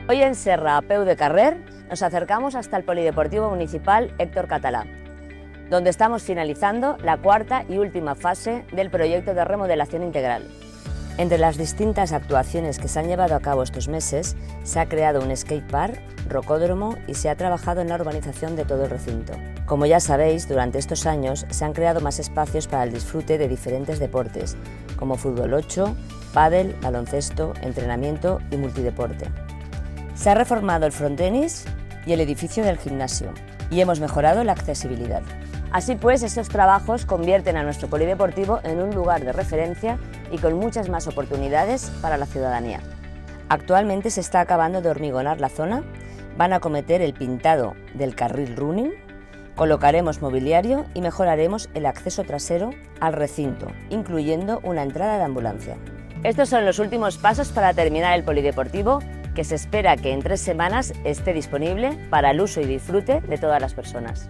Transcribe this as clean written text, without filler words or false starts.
Hoy en Serra, a peu de carrer, nos acercamos hasta el Polideportivo Municipal Héctor Catalá, donde estamos finalizando la cuarta y última fase del proyecto de remodelación integral. Entre las distintas actuaciones que se han llevado a cabo estos meses, se ha creado un skatepark, rocódromo y se ha trabajado en la urbanización de todo el recinto. Como ya sabéis, durante estos años se han creado más espacios para el disfrute de diferentes deportes, como fútbol 8, pádel, baloncesto, entrenamiento y multideporte. Se ha reformado el frontenis y el edificio del gimnasio y hemos mejorado la accesibilidad. Así pues, estos trabajos convierten a nuestro polideportivo en un lugar de referencia y con muchas más oportunidades para la ciudadanía. Actualmente se está acabando de hormigonar la zona, van a acometer el pintado del carril running, colocaremos mobiliario y mejoraremos el acceso trasero al recinto, incluyendo una entrada de ambulancia. Estos son los últimos pasos para terminar el polideportivo, que se espera que en 3 semanas esté disponible para el uso y disfrute de todas las personas.